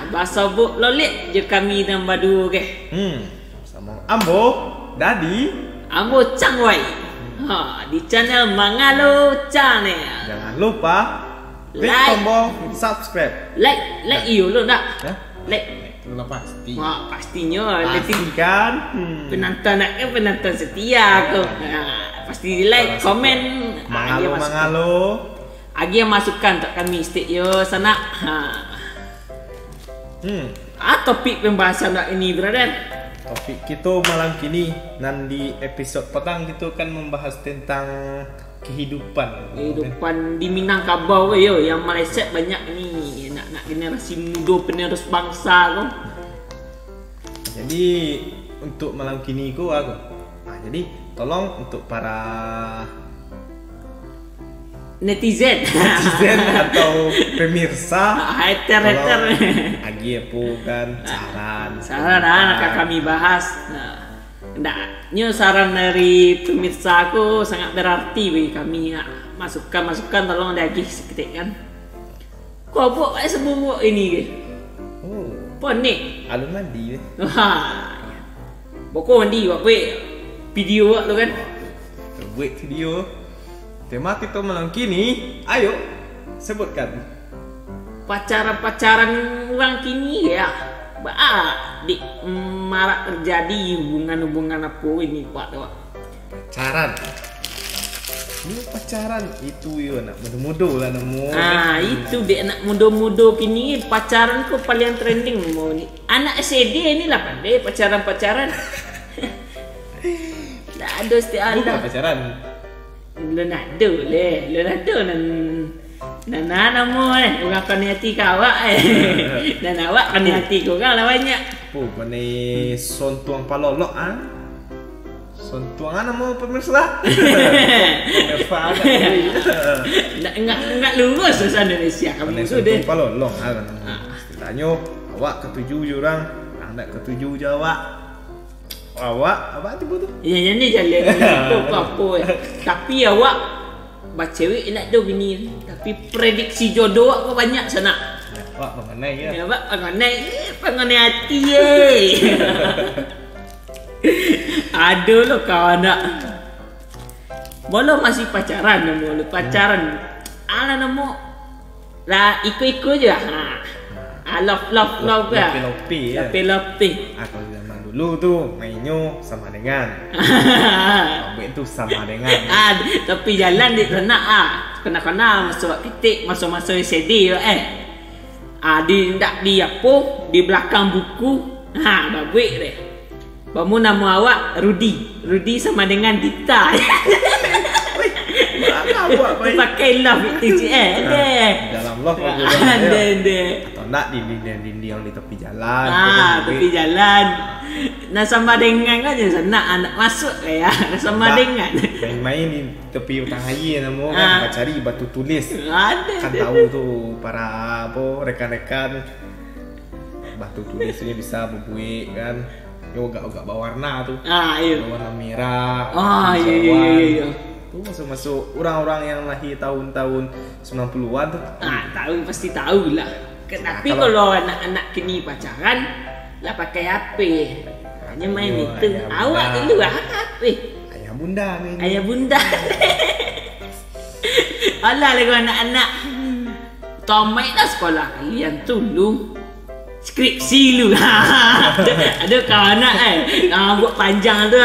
Bahasa buk lolik je kami nambah dua ke. Sama Ambo, Dadi, Ambo Cangwai. Di channel Mangalo Channel. Jangan lupa klik Like. tombol subscribe. Like iyo lo nak. Ya? Like. Itulah pasti. Pastinya Pasti kan? penonton penonton setia aku. Pasti di like, komen, Mangalo. Agi yang masukkan untuk kami stay yo sana. Topik pembahasan ini brother. Topik kita malam kini dan di episod petang kita akan membahas tentang kehidupan di Minangkabau yo yang Malaysia banyak ni nak generasi muda penerus bangsa tu. Jadi untuk malam kini aku. Jadi tolong untuk para netizen atau pemirsa hater agi apa kan saran akan kami bahas. Hendaknya saran dari pemirsa aku sangat berarti bagi kami. Masukan tolong lagi seketik kan. Kau buat sebut ini ke? Pon ni alun mandi Boko mandi buat video tu kan. Buat video. Tema kita malam kini, ayo sebutkan. Pacaran orang kini ya. Marak terjadi hubungan apa ini Pak. Pacaran. Ini pacaran itu yo anak muda-muda lah nemu. Itu dek anak muda-muda kini pacaran kok paling trending mau ni. Anak SD ni lah pandai pacaran. Tak ada setiap ada. Pacaran. Lenado nan namo orang kan hati kawak dan awak kan hati kau kan lah banyak. Mana sontuang palolok sontuang namo pemirsa. Enggak lurus bahasa Indonesia kamu tu deh. Sontuang palolok istilahnya awak ketujuh orang nak ketujuh Jawa. Awak tiba tu. Ya jadi jalan apa. Tapi awak cewek nak do gini. Tapi prediksi jodoh awak banyak sana. Awak mengenai ya. Awak mengenai hati Ada lo kawan nak. Boleh masih pacaran nama lo pacaran. Ala nama lah ikut je. Love ya. Lopi. Kalau zaman dulu tu mainnya sama dengan. Ambek tu sama dengan. Tapi jalan di sana kena masuk ketik masuk CD di apa di belakang buku baik deh. Bamu nama awak Rudi sama dengan Dita. Pakai love itu dalam love atau nak dinding yang di tepi jalan. Tepi jalan. Nah sama dengan aja sana anak masuk ya. Sama dengan main-main di tepi utang air namo kan cari batu tulis. Kan tahu tu para rekan-rekan batu tulisnya bisa berbuih kan. Yo agak berwarna tu. Iya. Warna merah. Iya. Tu masuk orang-orang yang lahir tahun-tahun 90-an tu. Tahu pasti tahu lah. Tapi kalau anak-anak kini pacaran lah pakai HP. Hanya main itu. Awak dulu HP. Ayah bunda main. Ayah bunda. Alah lagi anak-anak. Tomai dah sekolah kalian dulu. Skripsi lu. Ada kawan nak buat panjang tu.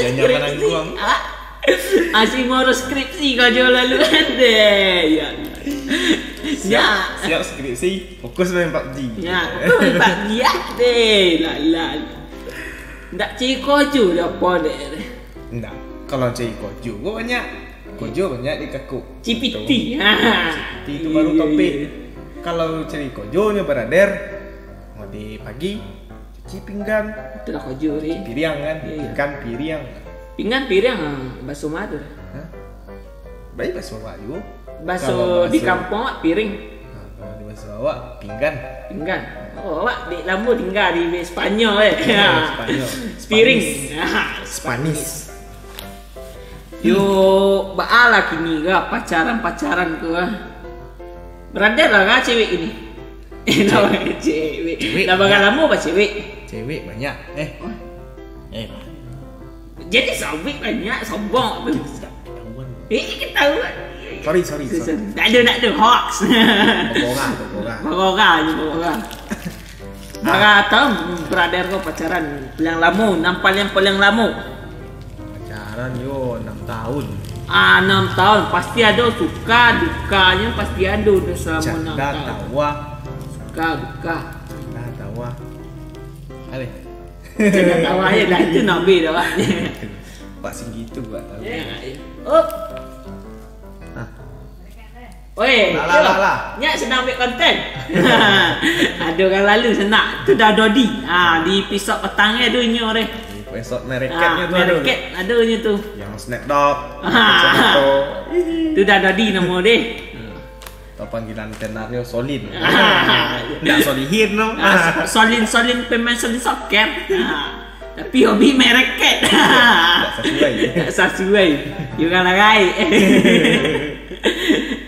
Skripsi. Asyik ngurus skripsi kau jual lalu ada. Siap skripsi, fokus main PUBG. Fokus main PUBG lah. Ndak cari kojo apa deh. Ndak. Kalau cari kojo banyak. Kojo banyak di kakuk. Cipiti. Cipiti itu baru topik. Kalau cari kojonya brother, mau di pagi cuci pinggan. Itulah kojo ni. Piriang kan? Ikan piriang. Pinggan piriang basuh madu. Baik basuh awak juga. Basuh di kampung piring. Kalau di basuh awak pinggan. Awak di lambu tinggal di Spanyol Spanyol. Spiring. Spanish. Yo baala kini ga pacaran ke. Brother lah cewek ini. Cewek. Dah bakal lama apa cewek? Cewek banyak. Jadi sobik banyak, sombong apa? Ketahuan. Ketahuan. Sorry. Tak ada hoax. Bogora. Bara tahu brother kau pacaran paling lama, nampak yang paling lama. Pacaran yo 6 tahun. 6 tahun pasti ada suka dukanya, pasti ada udah selama 6 tahun. Tawa. Suka duka. Tawa. Ale. Jangan tawa aja lah itu nabi dah pak. Pak segitu buat tahu. Oh. Oi, lah. Nyak sedang ambil konten. Ada orang lalu senang. Tu dah dodi. Di episod petangnya adanya orang. Episod mereketnya tu ada. Mereket adanya tu. Yang Snapdog. Tu dah dodi nama dia. Atau panggilan tenarnya Solin. Enggak Solihin no. Solin pemain Solin soccer. Tapi hobi mereket. Tak sesuai. You kan lagai.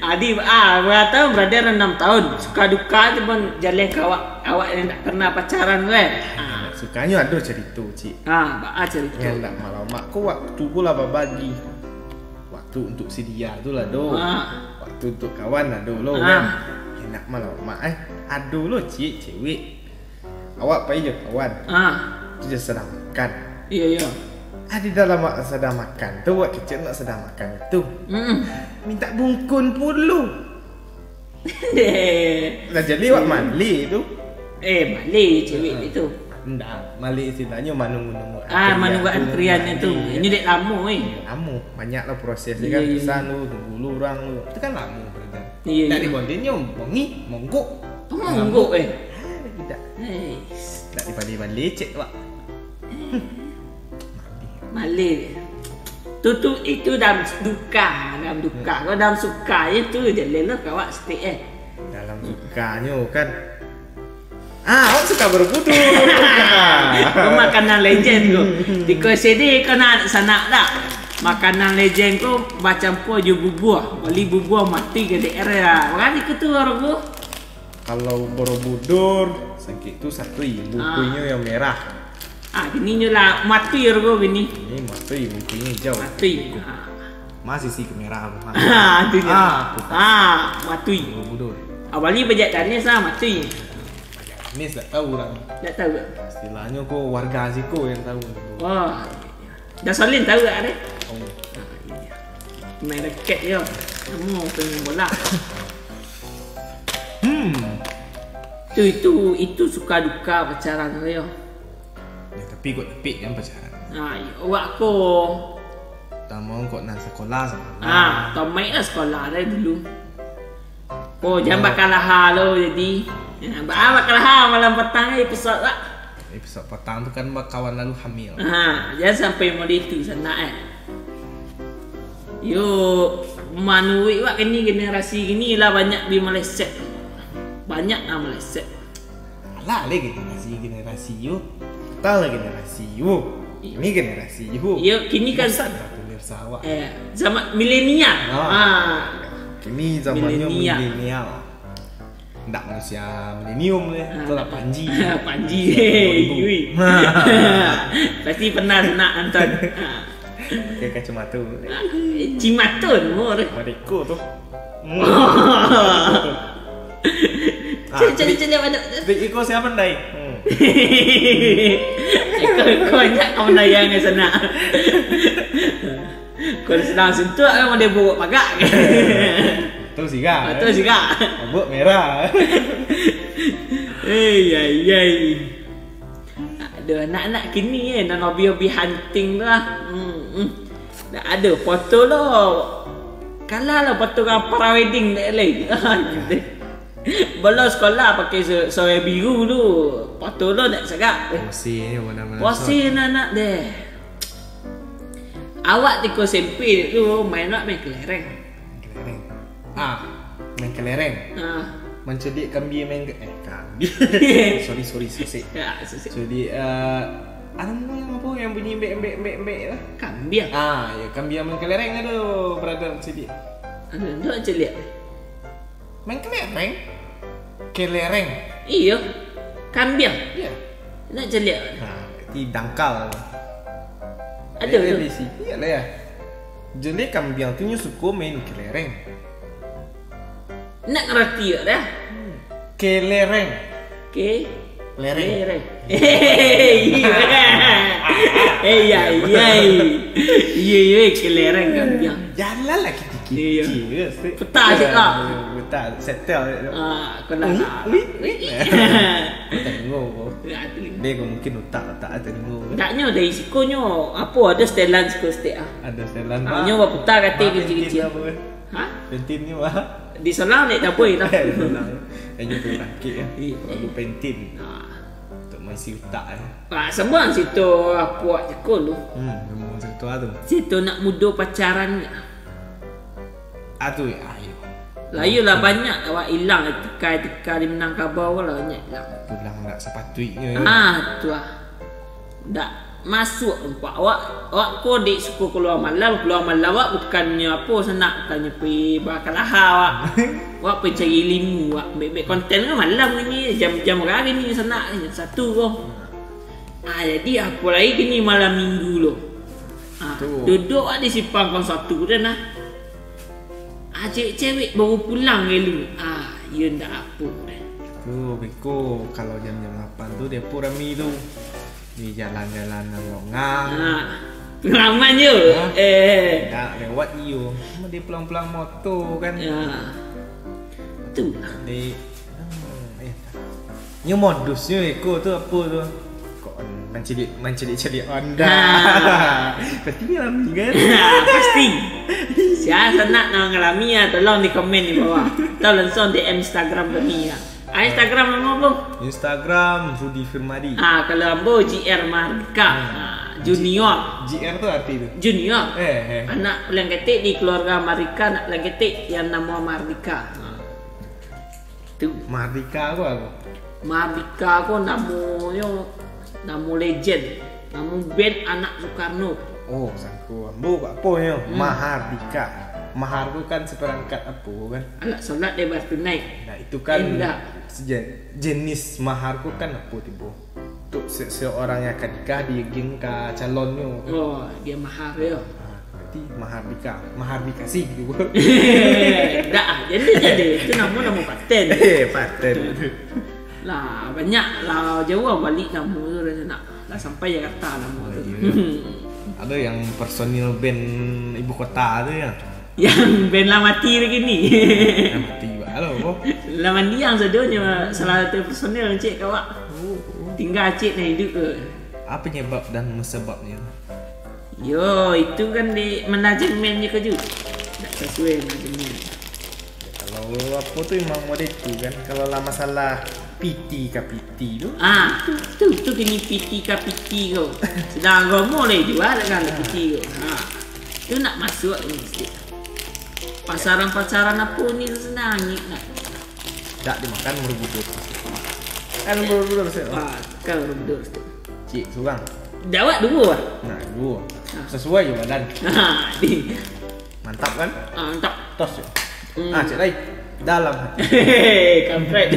Adi berapa brother 6 tahun. Suka duka tu pun jalan ke awak yang tak pernah pacaran kan. Sukanya ada cerita cik. Cerita. Yang tak malam mak kau waktu pula bagi. Waktu untuk si dia tu lah do. Waktu untuk kawan lah do lo kan. Yang nak malam mak ada lo cik cewek. Awak pergi je kawan. Tu je sedang makan. Iya. Di dalam sedang makan tu, buat kecil nak sedang makan itu. Minta bungkun pulu. Dah jadi wak mali tu. Mali cewek itu. Enggak, mali istilahnya menunggu menunggu antriannya tu. Ini dek lama Lama, banyaklah proses dia kan. Pesan lu, tunggu orang lu. Itu kan lama berarti. Iya. Tak dibondenya monggok. Monggok Tidak. Tak dibalik cek wak. Malih itu dalam duka. Kalau dalam suka itu je lelah kawak stick Dalam sukanya kan awak suka berbudu. Kau makanan legend kau. Di kau sini kau nak sana tak? Makanan legend kau macam po je bubuh. Beli bubuh mati ke daerah. Makanya itu orang kau. Kalau Borobudur sakit tu satu bukunya yang merah. Gini lah mati ergo gini. Ini mati bukunya jauh. Mati. Masih sih kemerah apa? Itu je. Mati. Borobudur. Awalnya bejat tanya sama mati. Ini tak tahu orang. Tak tahu. Istilahnya kok warga Ziko yang tahu. Dah Solin tahu tak deh? Oh. Main raket je. Kamu pengen bola. Itu suka duka pacaran dia. Tapi kok tepik kan pacaran. Awak ko. Tak mau kok nak sekolah sama. Tomai lah sekolah dah dulu. Jangan bakal lah lo jadi. Bakal lah malam petang episod lah. Episod petang tu kan kawan lalu hamil. Jangan sampai mau itu sana Yo manui wak kini generasi gini lah banyak di Malaysia. Banyak lah Malaysia. Alah generasi yo. Tahu generasi yo. Ini generasi yo. Yo kini kan zaman milenial. Kini zamannya milenial. Ndak manusia milenium le. Itu lah Panji. Panji. Pasti pernah nak nonton. Kayak kacamata. Cimatun mur. Madeko tu. Cari mana? Iko siapa ndai? Kau banyak kau menayang ke sana. Kau sedang sentuh mau dia bawa pagak. Betul sih kak. Rambut merah. Ada anak-anak kini dan hobi-hobi hunting lah. Dah ada foto lo. Kalah lah foto para wedding dah lagi. Belum sekolah pakai soya biru tu. Foto lo nak segak. Posi ni mana-mana. Posi anak deh. Awak di SMP tu main kelereng. Main kelereng. Mencedik kambing main kambing. sorry. Jadi ada yang apa yang bunyi mbek lah. Kambing. Ya kambing main kelereng ada brother mencedik. Ada celik. Main kelereng. kelereng. Iya. Kambing. Iya. Nak jelik. Nah, di dangkal. Ada tu. Di sini iya lah ya. Jadi kambing tu suka main kelereng. Nak ngerti ya dah. Kelereng. Lereng. Lereng. Iya. Iya, kelereng kambing. Jalan lah kita. Iya. Petah je lah. Petah, settle. Kau nak. Tengok. Dia mungkin tak tengok. Taknya dari sikonya apa ada setelan siko stek ah. Ada setelan. Nyo apa petah kata kecil-kecil. Ha? Pentin ni mah. Di sana ni tak boleh dah. Hanya tu rakit ya. Lalu pentin. Untuk masih utak semua situ apa je kau lu. Memang situ tu. Situ nak muda pacaran. Atu ya. Layu lah banyak awak hilang tekai di Minangkabau lah banyak hilang. Pulang tak sepatutnya. Tu ah. Tak masuk nampak awak kodik suka keluar malam awak bukannya apa senak tanya pergi bakalaha awak. Awak pergi cari ilmu awak baik konten kan malam ni jam-jam hari ni senak ni satu kau. Jadi apa lagi ni malam minggu lo. Duduk di simpang kau satu dah nah. Cewek baru pulang dulu. Ya ndak apa dah. Tu beko kalau jam-jam 8 tu dia pun ramai tu. Di jalan-jalan longang. Pengalaman je. Tak lewat iyo. Dia pulang-pulang motor kan. Tu. Di Nya modusnya eko tu apa tu? Kok menceli anda. Pasti ngalami kan? Pasti. Siapa nak ngalami ya tolong di komen di bawah. Atau langsung DM Instagram kami ya. Instagram nama apa? Instagram Rudy Firmadi. Kalau ambo JR Mardika. Junior. JR tu arti tu? Junior. Anak paling ketik di keluarga Mardika, anak paling ketik yang nama Mardika. Tu. Mardika apa? Mardika aku nama legend. Nama band anak Soekarno. Oh, sangku. Ambo apa ya? Mahardika. Mahar tu kan seperangkat apa kan? Alat solat dia batu naik. Nah, itu kan jenis mahar tu kan apa tiba? Untuk seorang yang akan nikah dia geng ke calonnya. Oh, dia mahar dia. Berarti mahar dikasih gitu. Tak, jadi itu nama paten. Paten. Lah banyak lah jauh balik nama tu dah nak. Dah sampai Jakarta nama tu. Ada yang personil band ibu kota tu ya. Yang band lah mati lagi ni. Mati juga lo. Lah mandi yang sedonya salah satu personil cik kawak. Tinggal cik nak hidup ke. Apa penyebab dan sebabnya? Yo, itu kan di manajemennya ke juga. Tak sesuai manajemen. Kalau apa tu memang model tu kan. Kalau lah masalah PT ke PT tu. Tu kini PT ke PT kau. Sedang agama boleh jual kan PT kau. Tu nak masuk ni mesti. Pasaran-pasaran apa ni senang ni nak. Tak dimakan Borobudur. Kan Borobudur tu. Kan Borobudur tu. Cik seorang. Dawat dua. Nah, dua. Sesuai je badan. Mantap kan? Mantap. Tos je. Cik lain. Dalam hati. Kampret.